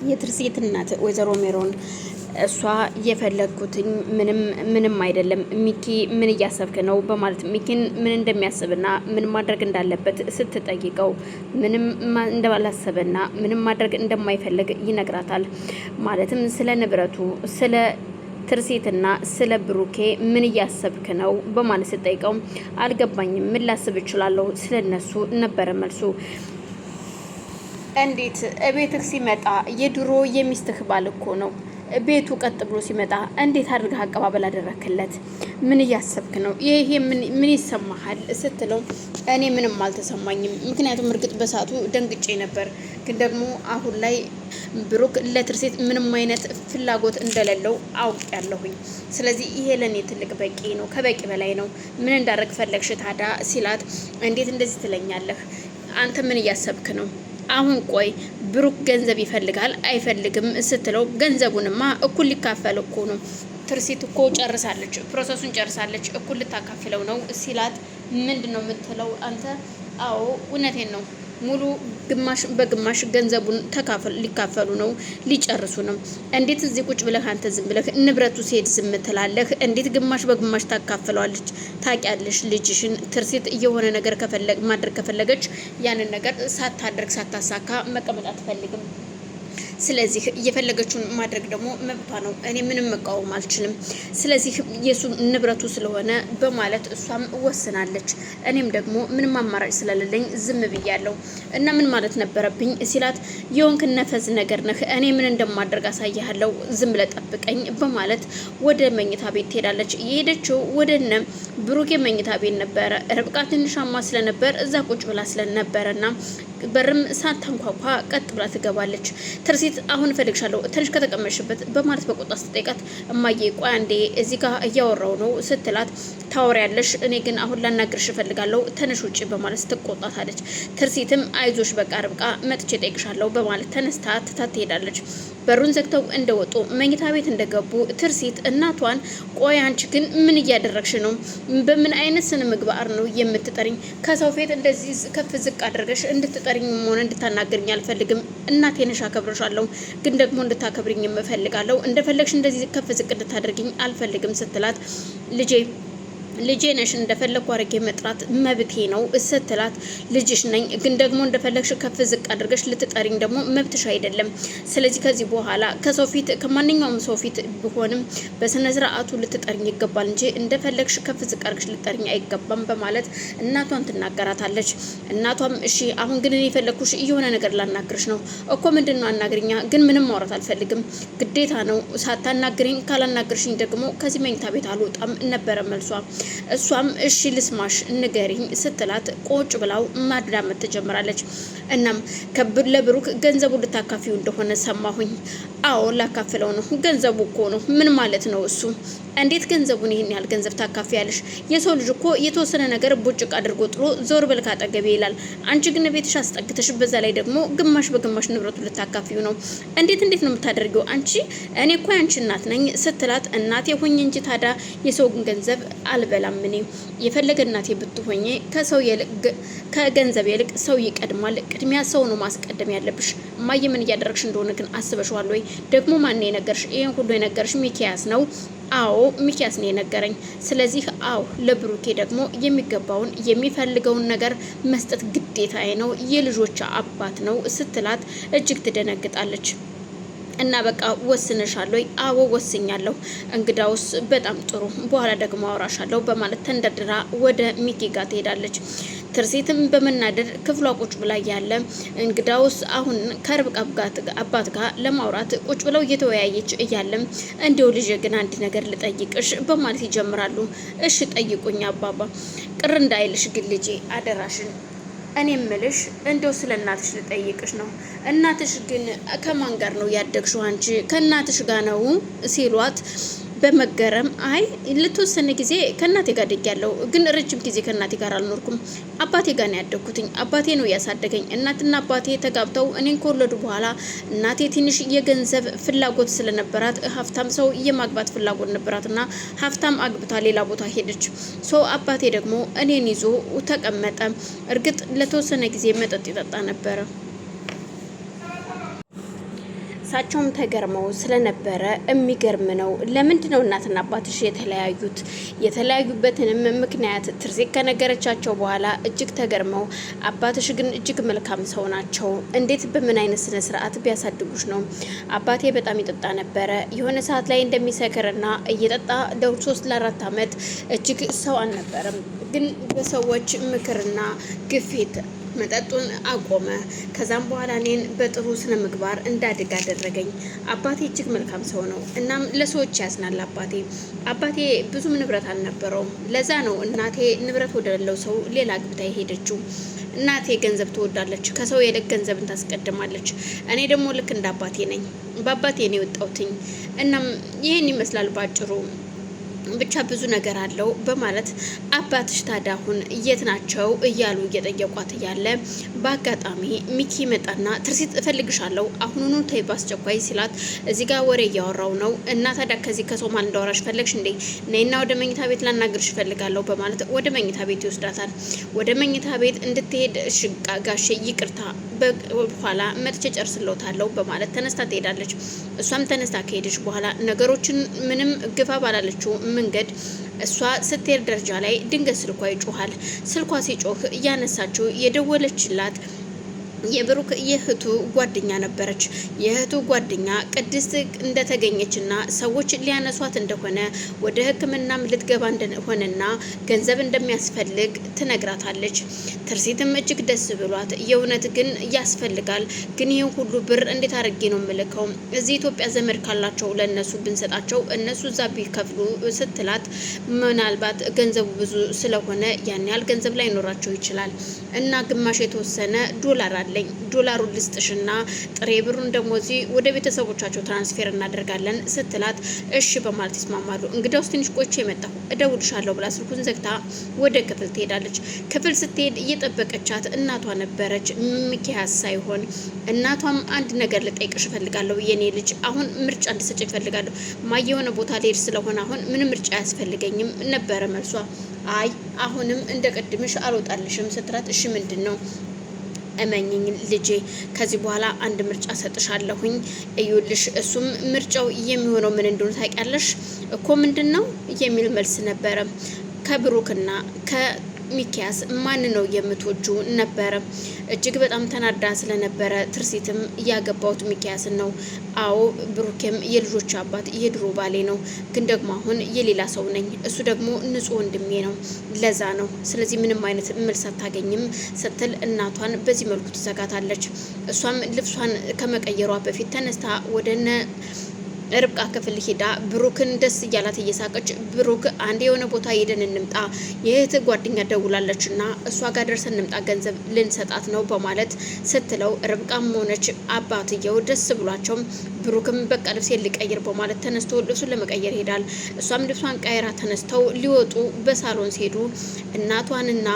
የትርሲት እናት ወይዘሮ ሜሮን እሷ የፈለግኩትኝ ምንም አይደለም ሚኪ ምን እያሰብክ ነው በማለት ሚኪን ምን እንደሚያስብና ምን ማድረግ እንዳለበት ስትጠይቀው ምንም እንዳላሰበና ምንም ማድረግ እንደማይፈልግ ይነግራታል። ማለትም ስለ ንብረቱ ስለ ትርሲትና ስለ ብሩኬ ምን እያሰብክ ነው በማለት ስትጠይቀው አልገባኝም፣ ምን ላስብ እችላለሁ ስለነሱ ነበረ መልሱ። እንዴት ቤትህ ሲመጣ የድሮ የሚስትህ ባል እኮ ነው። ቤቱ ቀጥ ብሎ ሲመጣ እንዴት አድርገህ አቀባበል አደረክለት? ምን እያሰብክ ነው? ይሄ ምን ይሰማሃል ስትለው እኔ ምንም አልተሰማኝም፣ ምክንያቱም እርግጥ በሰዓቱ ደንግጬ ነበር፣ ግን ደግሞ አሁን ላይ ብሩክ ለትርሲት ምንም አይነት ፍላጎት እንደሌለው አውቄያለሁኝ። ስለዚህ ይሄ ለኔ ትልቅ በቂ ነው፣ ከበቂ በላይ ነው። ምን እንዳደረግ ፈለግሽ ታዲያ ሲላት እንዴት እንደዚህ ትለኛለህ? አንተ ምን እያሰብክ ነው? አሁን ቆይ ብሩክ ገንዘብ ይፈልጋል አይፈልግም ስትለው ገንዘቡንማ እኩል ሊካፈል እኮ ነው። ትርሲት እኮ ጨርሳለች፣ ፕሮሰሱን ጨርሳለች፣ እኩል ልታካፍለው ነው ሲላት ምንድነው የምትለው አንተ? አዎ እውነቴን ነው፣ ሙሉ ግማሽ በግማሽ ገንዘቡን ሊካፈሉ ነው፣ ሊጨርሱ ነው። እንዴት እዚህ ቁጭ ብለህ አንተ ዝም ብለህ ንብረቱ ሲሄድ ዝም ትላለህ? እንዴት ግማሽ በግማሽ ታካፍለዋለች? ታውቂያለሽ ልጅሽን ትርሲት የሆነ ነገር ማድረግ ከፈለገች ያንን ነገር ሳታደርግ ሳታሳካ መቀመጥ አትፈልግም። ስለዚህ እየፈለገችውን ማድረግ ደግሞ መብቷ ነው። እኔ ምንም መቃወም አልችልም። ስለዚህ የሱ ንብረቱ ስለሆነ በማለት እሷም ወስናለች። እኔም ደግሞ ምንም አማራጭ ስለሌለኝ ዝም ብያለሁ እና ምን ማለት ነበረብኝ ሲላት የሆንክ ነፈዝ ነገር ነህ፣ እኔ ምን እንደማደርግ አሳያለሁ፣ ዝም ብለህ ጠብቀኝ በማለት ወደ መኝታ ቤት ትሄዳለች። የሄደችው ወደነ ብሩኬ መኝታ ቤት ነበረ። ርብቃ ትንሻማ ስለነበር እዛ ቁጭ ብላ ስለነበረና በርም ሳታንኳኳ ቀጥ ብላ ትገባለች። ትርሲት አሁን እፈልግሻለሁ ትንሽ ከተቀመጥሽበት በማለት በቁጣ ስትጠይቃት እማዬ ቆይ አንዴ እዚህ ጋር እያወራው ነው ስትላት ታወሪያለሽ፣ እኔ ግን አሁን ላናግርሽ እፈልጋለሁ ትንሽ ውጪ በማለት ትቆጣታለች። ትርሲትም አይዞሽ በቃ ርብቃ መጥቼ እጠይቅሻለሁ በማለት ተነስታ ትታት ትሄዳለች። በሩን ዘግተው እንደወጡ መኝታ ቤት እንደገቡ ትርሲት እናቷን ቆይ አንቺ ግን ምን እያደረግሽ ነው? በምን አይነት ስነ ምግባር ነው የምትጠሪኝ? ከሰው ፊት እንደዚህ ከፍ ዝቅ አድርገሽ እንድትጠሪኝ ሆነ እንድታናገርኝ አልፈልግም። እናቴ ነሽ፣ አከብርሻለሁ፣ ግን ደግሞ እንድታከብርኝ እፈልጋለሁ። እንደፈለግሽ እንደዚህ ከፍ ዝቅ እንድታደርግኝ አልፈልግም ስትላት ልጄ ነሽ እንደፈለግኩ አድርጌ መጥራት መብቴ ነው ስትላት ልጅሽ ነኝ፣ ግን ደግሞ እንደፈለግሽ ከፍ ዝቅ አድርገሽ ልትጠሪኝ ደግሞ መብትሽ አይደለም። ስለዚህ ከዚህ በኋላ ከሰው ፊት ከማንኛውም ሰው ፊት ቢሆንም በስነ ስርዓቱ ልትጠሪኝ ይገባል እንጂ እንደፈለግሽ ከፍ ዝቅ አድርገሽ ልትጠሪኝ አይገባም በማለት እናቷን ትናገራታለች። እናቷም እሺ አሁን ግን እኔ የፈለግኩሽ የሆነ ነገር ላናግርሽ ነው እኮ። ምንድነው? አናግሪኛ። ግን ምንም ማውራት አልፈልግም፣ ግዴታ ነው። ሳታናግሪኝ ካላናግርሽኝ ደግሞ ከዚህ መኝታ ቤት አልወጣም ነበረ መልሷ። እሷም እሺ ልስማሽ ንገሪኝ ስትላት ቁጭ ብላው ማዳመጥ ትጀምራለች። እናም ለብሩክ ገንዘቡ ልታካፊው እንደሆነ ሰማሁኝ። አዎ ላካፍለው ነው። ገንዘቡ እኮ ነው። ምን ማለት ነው እሱ? እንዴት ገንዘቡን ይሄን ያህል ገንዘብ ታካፊያለሽ? የሰው ልጅ እኮ የተወሰነ ነገር ቡጭቅ አድርጎ ጥሎ ዞር በል ካጠገቤ ይላል። አንቺ ግን ቤትሽ አስጠግተሽ በዛ ላይ ደግሞ ግማሽ በግማሽ ንብረቱ ልታካፊው ነው። እንዴት ነው የምታደርጊው አንቺ? እኔ እኮ ያንቺ እናት ነኝ ስትላት እናቴ ሆኜ እንጂ ታዲያ የሰው ገንዘብ አልበላም። እኔ የፈለገ እናቴ ብትሆኚ ከገንዘብ ይልቅ ሰው ይቀድማል። ቅድሚያ ሰው ነው ማስቀደም ያለብሽ። እማዬ ምን እያደረግሽ እንደሆነ ግን አስበሽዋል ወይ? ደግሞ ማን ነው የነገርሽ? ይሄን ሁሉ የነገርሽ ሚኪያስ ነው? አዎ ሚኪያስ ነው የነገረኝ። ስለዚህ አዎ ለብሩኬ ደግሞ የሚገባውን የሚፈልገውን ነገር መስጠት ግዴታዬ ነው፣ የልጆች አባት ነው ስትላት እጅግ ትደነግጣለች። እና በቃ ወስነሻለሁ? አዎ ወስኛለሁ። እንግዳውስ በጣም ጥሩ፣ በኋላ ደግሞ አወራሻለሁ በማለት ተንደርድራ ወደ ሚኪ ጋር ትሄዳለች። ትርሲትም በመናደድ ክፍሏ ቁጭ ብላ ያለ እንግዳውስ አሁን ከርብቃ አባት ጋር ለማውራት ቁጭ ብለው እየተወያየች እያለም እንዲው ልጅ ግን አንድ ነገር ልጠይቅሽ በማለት ይጀምራሉ። እሺ ጠይቁኝ አባባ። ቅር እንዳይልሽ ግን ልጄ አደራሽን፣ እኔ ምልሽ እንደው ስለ እናትሽ ልጠይቅሽ ነው። እናትሽ ግን ከማን ጋር ነው ያደግሽው? አንቺ ከእናትሽ ጋር ነው ሲሏት በመገረም አይ ለተወሰነ ጊዜ ከእናቴ ጋር አድጌያለሁ፣ ግን ረጅም ጊዜ ከእናቴ ጋር አልኖርኩም። አባቴ ጋር ነው ያደግኩትኝ። አባቴ ነው ያሳደገኝ። እናትና አባቴ ተጋብተው እኔን ከወለዱ በኋላ እናቴ ትንሽ የገንዘብ ፍላጎት ስለነበራት ሀብታም ሰው የማግባት ፍላጎት ነበራትና ሀብታም አግብታ ሌላ ቦታ ሄደች። አባቴ ደግሞ እኔን ይዞ ተቀመጠ። እርግጥ ለተወሰነ ጊዜ መጠጥ ይጠጣ ነበረ። እሳቸውም ተገርመው ስለነበረ የሚገርም ነው። ለምንድን ነው እናትና አባትሽ የተለያዩት? የተለያዩበትንም ምክንያት ትርሲት ከነገረቻቸው በኋላ እጅግ ተገርመው አባትሽ ግን እጅግ መልካም ሰው ናቸው። እንዴት በምን አይነት ስነ ስርዓት ቢያሳድጉሽ ነው? አባቴ በጣም ይጠጣ ነበረ። የሆነ ሰዓት ላይ እንደሚሰክርና እየጠጣ ለ3 ለ4 ዓመት እጅግ ሰው አልነበረም። ግን በሰዎች ምክርና ግፊት መጠጡን አቆመ። ከዛም በኋላ እኔን በጥሩ ስነ ምግባር እንዳድግ አደረገኝ። አባቴ እጅግ መልካም ሰው ነው። እናም ለሰዎች ያዝናል። አባቴ ብዙም ንብረት አልነበረውም። ለዛ ነው እናቴ ንብረት ወደሌለው ሰው ሌላ ግብታ የሄደችው። እናቴ ገንዘብ ትወዳለች፣ ከሰው ይልቅ ገንዘብን ታስቀድማለች። እኔ ደግሞ ልክ እንደ አባቴ ነኝ። በአባቴ ነው የወጣሁትኝ። እናም ይህን ይመስላል ባጭሩ። ብቻ ብዙ ነገር አለው በማለት አባትሽ ታዲያ አሁን የት ናቸው እያሉ እየጠየቋት እያለ በአጋጣሚ ሚኪ መጣና ትርሲት እፈልግሻለሁ አሁኑኑ ተይ በአስቸኳይ ሲላት እዚህ ጋር ወሬ እያወራው ነው እና ታዲያ ከዚህ ከሰው ማል እንዳወራሽ ፈለግሽ እንዴ? ነይና ወደ መኝታ ቤት ላናግርሽ እፈልጋለሁ በማለት ወደ መኝታ ቤት ይወስዳታል። ወደ መኝታ ቤት እንድትሄድ ሽቃ ጋሼ ይቅርታ በኋላ መጥቼ ጨርስልዎታለሁ በማለት ተነስታ ትሄዳለች። እሷም ተነስታ ከሄደች በኋላ ነገሮችን ምንም ግፋ ባላለችው መንገድ እሷ ስትሄድ ደረጃ ላይ ድንገት ስልኳ ይጮሃል። ስልኳ ሲጮህ እያነሳችው የደወለችላት የብሩክ የእህቱ ጓደኛ ነበረች። የእህቱ ጓደኛ ቅድስት እንደተገኘችና ሰዎች ሊያነሷት እንደሆነ ወደ ሕክምናም ልትገባ እንደሆነና ገንዘብ እንደሚያስፈልግ ትነግራታለች። ትርሲትም እጅግ ደስ ብሏት የእውነት ግን ያስፈልጋል፣ ግን ይህ ሁሉ ብር እንዴት አድርጌ ነው የምልከው? እዚህ ኢትዮጵያ ዘመድ ካላቸው ለእነሱ ብንሰጣቸው እነሱ እዛ ቢከፍሉ ስትላት ምናልባት ገንዘቡ ብዙ ስለሆነ ያን ያህል ገንዘብ ላይኖራቸው ይችላል እና ግማሽ የተወሰነ ዶላር አለ ዶላሩን ልስጥሽና ጥሬ ብሩን ደግሞ እዚህ ወደ ቤተሰቦቻቸው ትራንስፌር እናደርጋለን ስትላት እሺ በማለት ይስማማሉ። እንግዲያውስ ትንሽ ቆይቼ የመጣሁ እደውልሻለሁ ብላ ስልኩን ዘግታ ወደ ክፍል ትሄዳለች። ክፍል ስትሄድ እየጠበቀቻት እናቷ ነበረች፣ ሚኪያስ ሳይሆን። እናቷም አንድ ነገር ልጠይቅሽ እፈልጋለሁ የኔ ልጅ፣ አሁን ምርጫ እንድሰጭ እፈልጋለሁ። ማየ የሆነ ቦታ ልሄድ ስለሆነ አሁን ምንም ምርጫ አያስፈልገኝም ነበረ መልሷ። አይ አሁንም እንደ ቅድምሽ አልወጣልሽም ስትላት እሺ ምንድን ነው? እመኝኝ ልጄ ከዚህ በኋላ አንድ ምርጫ ሰጥሻለሁኝ። እዩልሽ እሱም ምርጫው የሚሆነው ምን እንደሆነ ታውቂያለሽ እኮ ምንድን ነው የሚል መልስ ነበረ። ከብሩክና ከሚኪያስ ማን ነው የምትወጁ ነበረ። እጅግ በጣም ተናዳ ስለነበረ ትርሲትም እያገባሁት ሚኪያስን ነው። አዎ ብሩኬም የልጆች አባት የድሮ ባሌ ነው፣ ግን ደግሞ አሁን የሌላ ሰው ነኝ። እሱ ደግሞ ንጹሕ ወንድሜ ነው። ለዛ ነው። ስለዚህ ምንም አይነት መልስ አታገኝም ስትል እናቷን በዚህ መልኩ ትዘጋታለች። እሷም ልብሷን ከመቀየሯ በፊት ተነስታ ወደነ ርብቃ ክፍል ሄዳ ብሩክን ደስ እያላት እየሳቀች ብሩክ አንድ የሆነ ቦታ ሄደን እንምጣ፣ የእህት ጓደኛ ደውላለች እና እሷ ጋር ደርሰን እንምጣ ገንዘብ ልንሰጣት ነው በማለት ስትለው ርብቃም ሆነች አባትየው ደስ ብሏቸው ብሩክም በቃ ልብሴን ልቀይር በማለት ተነስቶ ልብሱን ለመቀየር ይሄዳል። እሷም ልብሷን ቀይራ ተነስተው ሊወጡ በሳሎን ሲሄዱ እናቷንና